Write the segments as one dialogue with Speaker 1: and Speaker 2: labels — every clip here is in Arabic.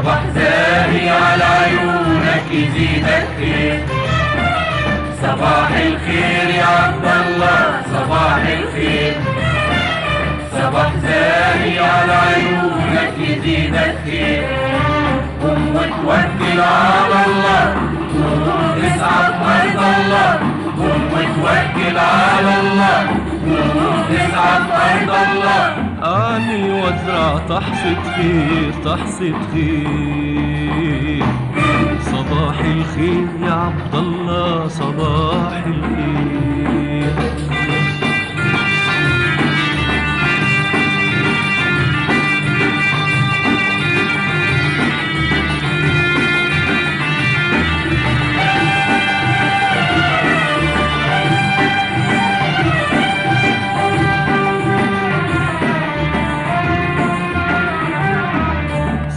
Speaker 1: صباح زاهي على عيونك يزيدك خير. صباح الخير يا عبد الله صباح الخير. صباح زاهي على عيونك يزيدك خير. قم وتوكل على الله واسعى بأرض الله. قم وتوكل على الله واسعى بأرض الله.
Speaker 2: أعمل وازرع تحصد خير تحصد خير. صباح الخير يا عبد الله صباح الخير.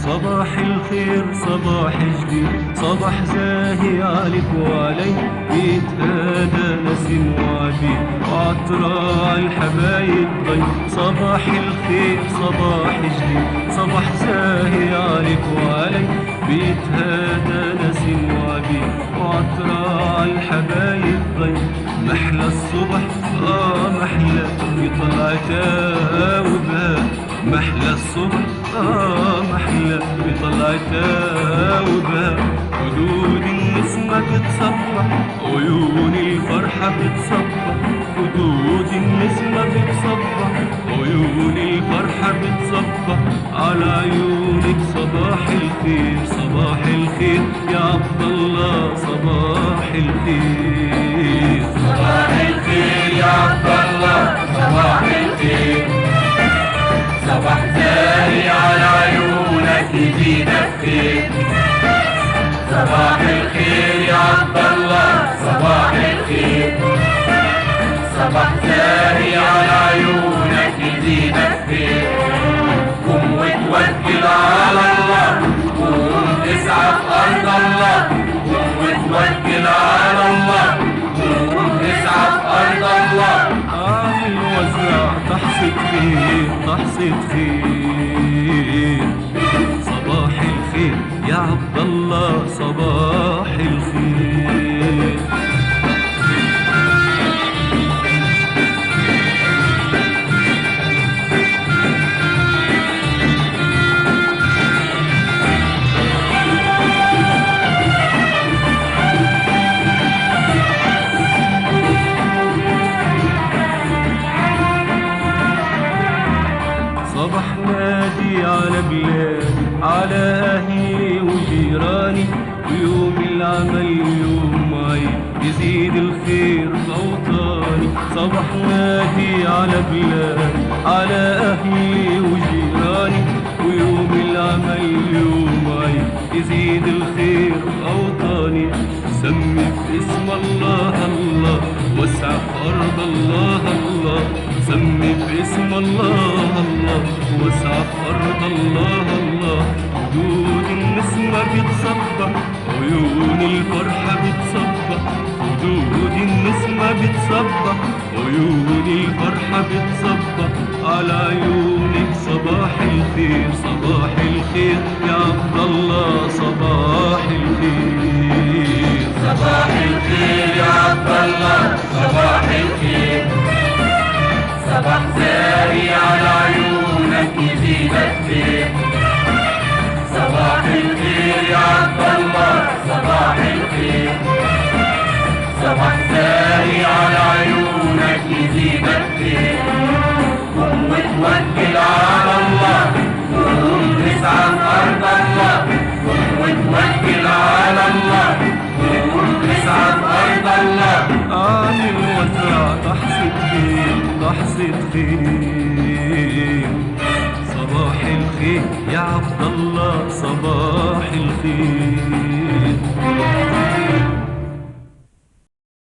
Speaker 2: صباح الخير صباح جديد صباح زاهي عليك وعلي. يتهادى نسيم وعبيد وعطراء الحبايب ضي. صباح الخير صباح جديد صباح زاهي عليك وعلي. بيتهادى نسيم وعبيد وعطراء الحبايب ضي. محلى الصبح محلى بطلعتها وبها. محلى الصبح محلى بطلعتها وبها. خدود النسمة بتصبح عيون الفرحة بتصبح. خدود النسمة بتصبح عيون الفرحة بتصبح. على عيونك صباح الخير صباح الخير يا عبد الله صباح الخير.
Speaker 1: صباح الخير يا عبد الله صباح الخير. صباح زاهي على عيونك يزيدك خير. صباح الخير يا عبد الله صباح الخير. صباح زاهي على عيونك يزيدك خير. قم وتوكل على الله قم اسعى في أرض الله. قم وتوكل على الله قم اسعى في أرض الله.
Speaker 2: أعمل وازرع تحصد خير تحصد خير. صباح الخير يا عبد الله صباح الخير. صباح نادي على بلادي على أهلي وجيراني. ويوم العمل يوم عيد يزيد الخير في أوطاني. صباح نادي على بلادي على أهلي وجيراني. ويوم العمل يوم عيد يزيد الخير في أوطاني. سمي باسم الله الله واسعى في أرض الله الله. سمي باسم الله الله واسعى في أرض الله الله. خدود النسمة بتصبح عيون الفرحة بتصبح. خدود النسمة بتصبح عيون الفرحة بتصبح. على عيونك صباح الخير صباح الخير يا عبد الله صباح الخير.
Speaker 1: صباح الخير يا عبد الله صباح الخير. صباح زاهي على عيونك يزيدك خير. صباح الخير يا عبد الله صباح الخير. صباح زاهي على عيونك يزيدك خير. قم وتوكل على الله قم اسعى في أرض الله. قم وتوكل على الله قم اسعى في أرض الله.
Speaker 2: أعمل وازرع تحصد خير تحصد خير. صباح الخير يا عبد الله صباح الخير.